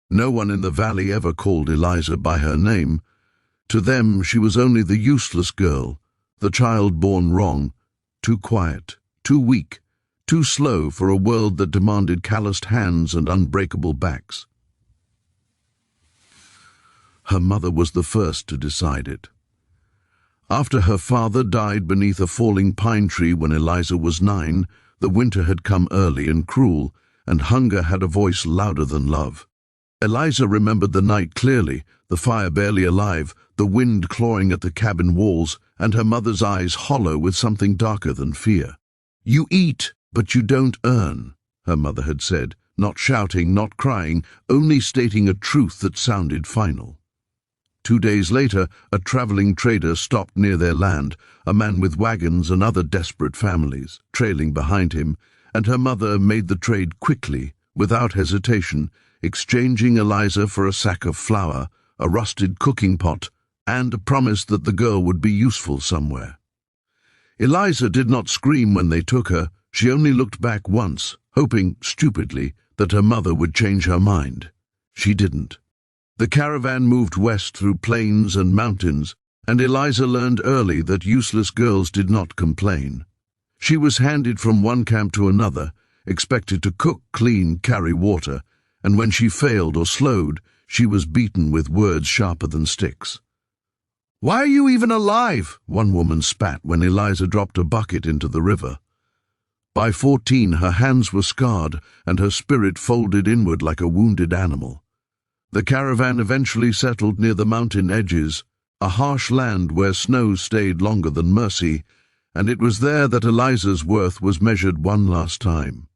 No one in the valley ever called Eliza by her name. To them, she was only the useless girl, the child born wrong, too quiet, too weak, too slow for a world that demanded calloused hands and unbreakable backs. Her mother was the first to decide it. After her father died beneath a falling pine tree when Eliza was 9, the winter had come early and cruel, and hunger had a voice louder than love. Eliza remembered the night clearly, the fire barely alive, the wind clawing at the cabin walls, and her mother's eyes hollow with something darker than fear. "You eat, but you don't earn," her mother had said, not shouting, not crying, only stating a truth that sounded final. 2 days later, a traveling trader stopped near their land, a man with wagons and other desperate families, trailing behind him, and her mother made the trade quickly, without hesitation, exchanging Eliza for a sack of flour, a rusted cooking pot, and a promise that the girl would be useful somewhere. Eliza did not scream when they took her. She only looked back once, hoping, stupidly, that her mother would change her mind. She didn't. The caravan moved west through plains and mountains, and Eliza learned early that useless girls did not complain. She was handed from one camp to another, expected to cook, clean, carry water, and when she failed or slowed, she was beaten with words sharper than sticks. "Why are you even alive?" one woman spat when Eliza dropped a bucket into the river. By 14, her hands were scarred and her spirit folded inward like a wounded animal. The caravan eventually settled near the mountain edges, a harsh land where snow stayed longer than mercy, and it was there that Eliza's worth was measured one last time.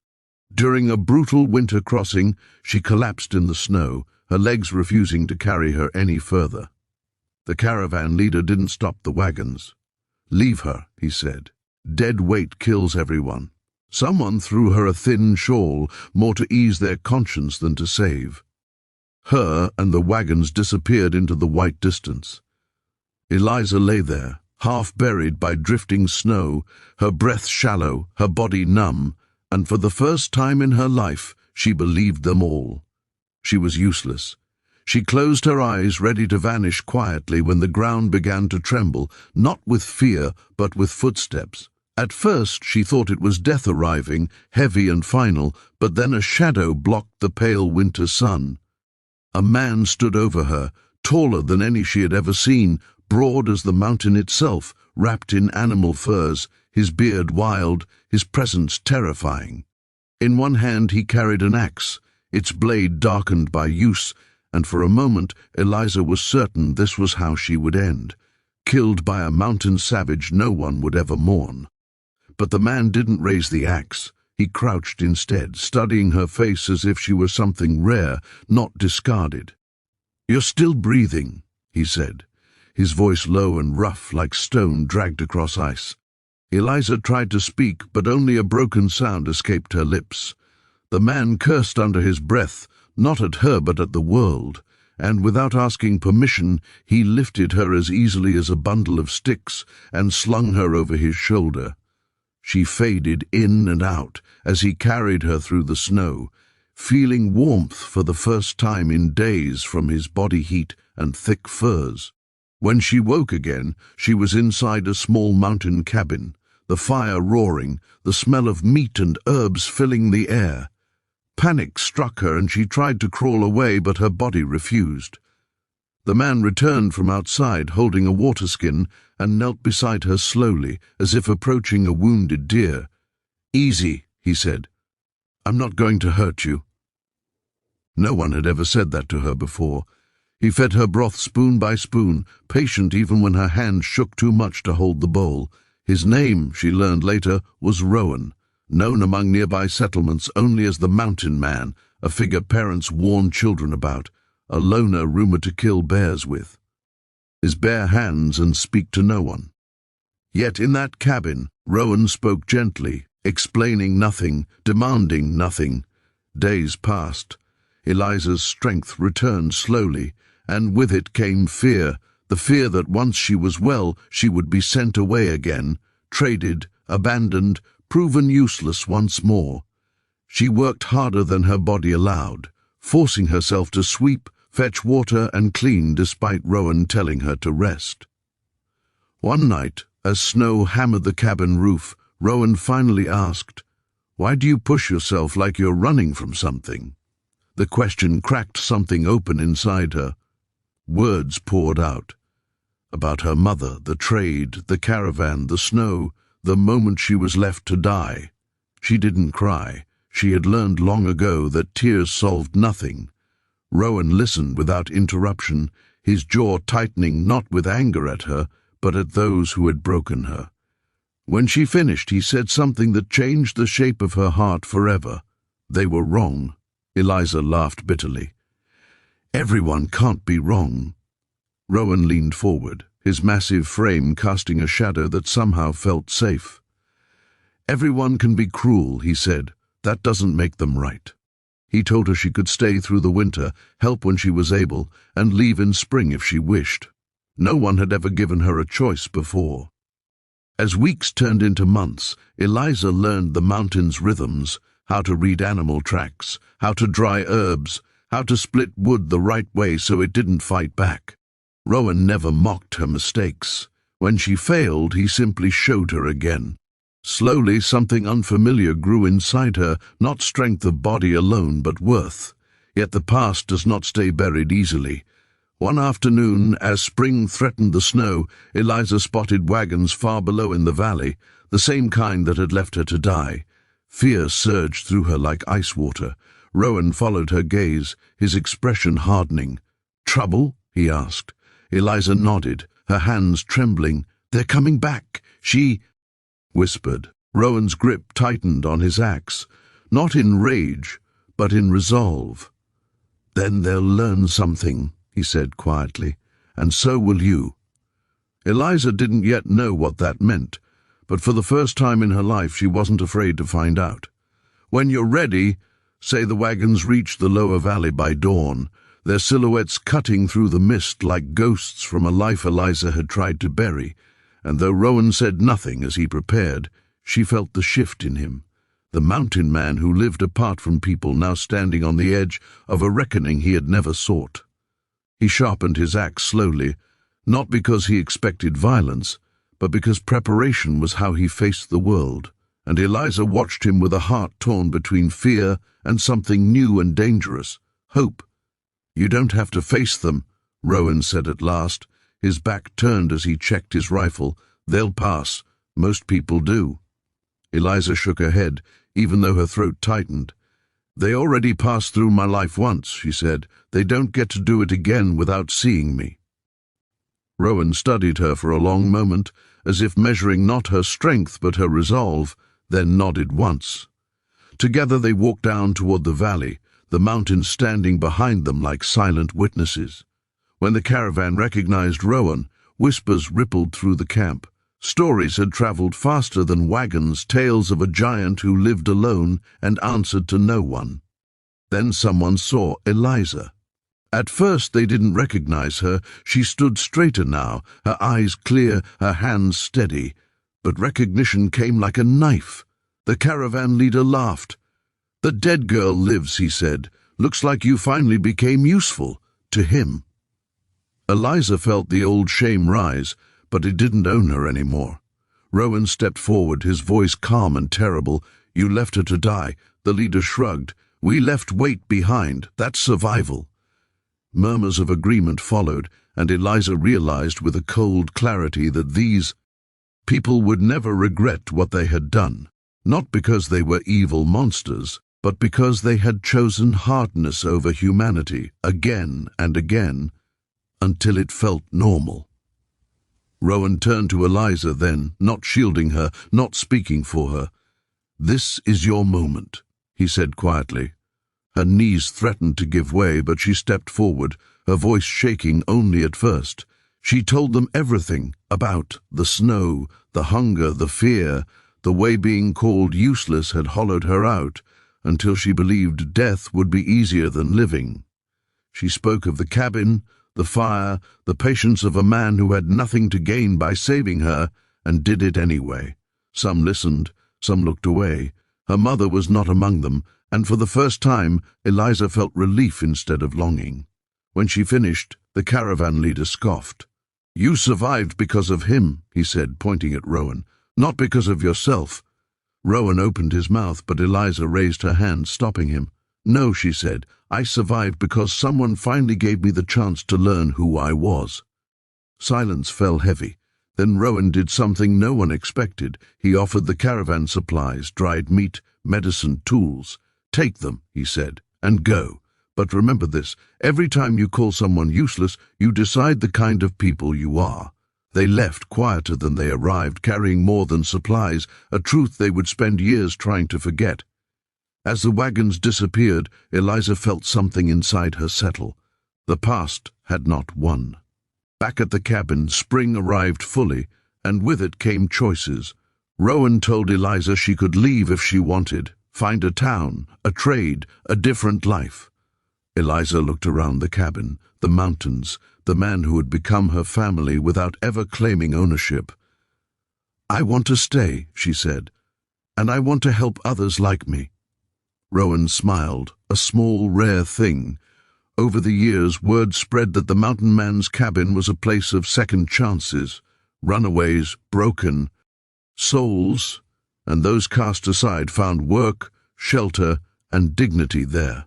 During a brutal winter crossing, she collapsed in the snow, her legs refusing to carry her any further. The caravan leader didn't stop the wagons. "Leave her," he said. "Dead weight kills everyone." Someone threw her a thin shawl, more to ease their conscience than to save. Her and the wagons disappeared into the white distance. Eliza lay there, half buried by drifting snow, her breath shallow, her body numb, and for the first time in her life, she believed them all. She was useless. She closed her eyes, ready to vanish quietly when the ground began to tremble, not with fear, but with footsteps. At first she thought it was death arriving, heavy and final, but then a shadow blocked the pale winter sun. A man stood over her, taller than any she had ever seen, broad as the mountain itself, wrapped in animal furs, his beard wild, his presence terrifying. In one hand he carried an axe, its blade darkened by use, and for a moment Eliza was certain this was how she would end, killed by a mountain savage no one would ever mourn. But the man didn't raise the axe. He crouched instead, studying her face as if she were something rare, not discarded. "You're still breathing," he said, his voice low and rough like stone dragged across ice. Eliza tried to speak, but only a broken sound escaped her lips. The man cursed under his breath, not at her but at the world, and without asking permission, he lifted her as easily as a bundle of sticks and slung her over his shoulder. She faded in and out as he carried her through the snow, feeling warmth for the first time in days from his body heat and thick furs. When she woke again, she was inside a small mountain cabin, the fire roaring, the smell of meat and herbs filling the air. Panic struck her and she tried to crawl away, but her body refused. The man returned from outside, holding a water skin, and knelt beside her slowly, as if approaching a wounded deer. "Easy," he said. "I'm not going to hurt you." No one had ever said that to her before. He fed her broth spoon by spoon, patient even when her hand shook too much to hold the bowl. His name, she learned later, was Rowan, known among nearby settlements only as the Mountain Man, a figure parents warned children about, a loner rumored to kill bears with. His bare hands and speak to no one. Yet in that cabin, Rowan spoke gently, explaining nothing, demanding nothing. Days passed. Eliza's strength returned slowly, and with it came fear, the fear that once she was well, she would be sent away again, traded, abandoned, proven useless once more. She worked harder than her body allowed, forcing herself to sweep, fetch water and clean despite Rowan telling her to rest. One night, as snow hammered the cabin roof, Rowan finally asked, "Why do you push yourself like you're running from something?" The question cracked something open inside her. Words poured out. About her mother, the trade, the caravan, the snow, the moment she was left to die. She didn't cry. She had learned long ago that tears solved nothing. Rowan listened without interruption, his jaw tightening not with anger at her, but at those who had broken her. When she finished, he said something that changed the shape of her heart forever. They were wrong. Eliza laughed bitterly. Everyone can't be wrong. Rowan leaned forward, his massive frame casting a shadow that somehow felt safe. Everyone can be cruel, he said. That doesn't make them right. He told her she could stay through the winter, help when she was able, and leave in spring if she wished. No one had ever given her a choice before. As weeks turned into months, Eliza learned the mountain's rhythms, how to read animal tracks, how to dry herbs, how to split wood the right way so it didn't fight back. Rowan never mocked her mistakes. When she failed, he simply showed her again. Slowly, something unfamiliar grew inside her, not strength of body alone, but worth. Yet the past does not stay buried easily. One afternoon, as spring threatened the snow, Eliza spotted wagons far below in the valley, the same kind that had left her to die. Fear surged through her like ice water. Rowan followed her gaze, his expression hardening. "Trouble?" he asked. Eliza nodded, her hands trembling. "They're coming back," she whispered. Rowan's grip tightened on his axe, not in rage, but in resolve. "Then they'll learn something," he said quietly, "and so will you." Eliza didn't yet know what that meant, but for the first time in her life she wasn't afraid to find out. "When you're ready," say the wagons reached the lower valley by dawn, their silhouettes cutting through the mist like ghosts from a life Eliza had tried to bury, and though Rowan said nothing as he prepared, she felt the shift in him. The mountain man who lived apart from people now standing on the edge of a reckoning he had never sought. He sharpened his axe slowly, not because he expected violence, but because preparation was how he faced the world, and Eliza watched him with a heart torn between fear and something new and dangerous, hope. "You don't have to face them," Rowan said at last, his back turned as he checked his rifle. "They'll pass. Most people do." Eliza shook her head, even though her throat tightened. "They already passed through my life once," she said. "They don't get to do it again without seeing me." Rowan studied her for a long moment, as if measuring not her strength but her resolve, then nodded once. Together they walked down toward the valley, the mountains standing behind them like silent witnesses. When the caravan recognized Rowan, whispers rippled through the camp. Stories had traveled faster than wagons, tales of a giant who lived alone and answered to no one. Then someone saw Eliza. At first they didn't recognize her. She stood straighter now, her eyes clear, her hands steady. But recognition came like a knife. The caravan leader laughed. "The dead girl lives," he said. "Looks like you finally became useful to him." Eliza felt the old shame rise, but it didn't own her anymore. Rowan stepped forward, his voice calm and terrible. "You left her to die." The leader shrugged. "We left weight behind. That's survival." Murmurs of agreement followed, and Eliza realized with a cold clarity that these people would never regret what they had done, not because they were evil monsters, but because they had chosen hardness over humanity again and again, until it felt normal. Rowan turned to Eliza then, not shielding her, not speaking for her. "This is your moment," he said quietly. Her knees threatened to give way, but she stepped forward, her voice shaking only at first. She told them everything about the snow, the hunger, the fear, the way being called useless had hollowed her out, until she believed death would be easier than living. She spoke of the cabin, the fire, the patience of a man who had nothing to gain by saving her, and did it anyway. Some listened, some looked away. Her mother was not among them, And for the first time, Eliza felt relief instead of longing. When she finished, the caravan leader scoffed. "You survived because of him," he said, pointing at Rowan, "not because of yourself." Rowan opened his mouth, but Eliza raised her hand, stopping him. "No," she said, "I survived because someone finally gave me the chance to learn who I was." Silence fell heavy. Then Rowan did something no one expected. He offered the caravan supplies, dried meat, medicine, tools. "Take them," he said, "and go. But remember this, every time you call someone useless, you decide the kind of people you are." They left quieter than they arrived, carrying more than supplies, a truth they would spend years trying to forget. As the wagons disappeared, Eliza felt something inside her settle. The past had not won. Back at the cabin, spring arrived fully, and with it came choices. Rowan told Eliza she could leave if she wanted, find a town, a trade, a different life. Eliza looked around the cabin, the mountains, the man who had become her family without ever claiming ownership. "I want to stay," she said, "and I want to help others like me." Rowan smiled, a small, rare thing. Over the years, word spread that the mountain man's cabin was a place of second chances, runaways, broken souls, and those cast aside found work, shelter, and dignity there.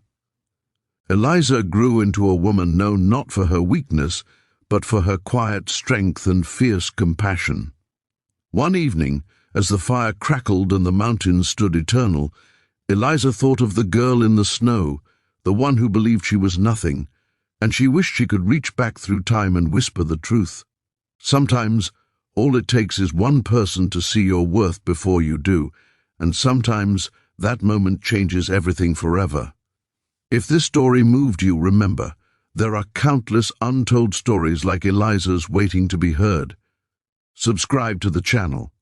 Eliza grew into a woman known not for her weakness, but for her quiet strength and fierce compassion. One evening, as the fire crackled and the mountains stood eternal, Eliza thought of the girl in the snow, the one who believed she was nothing, and she wished she could reach back through time and whisper the truth. Sometimes, all it takes is one person to see your worth before you do, and sometimes that moment changes everything forever. If this story moved you, remember, there are countless untold stories like Eliza's waiting to be heard. Subscribe to the channel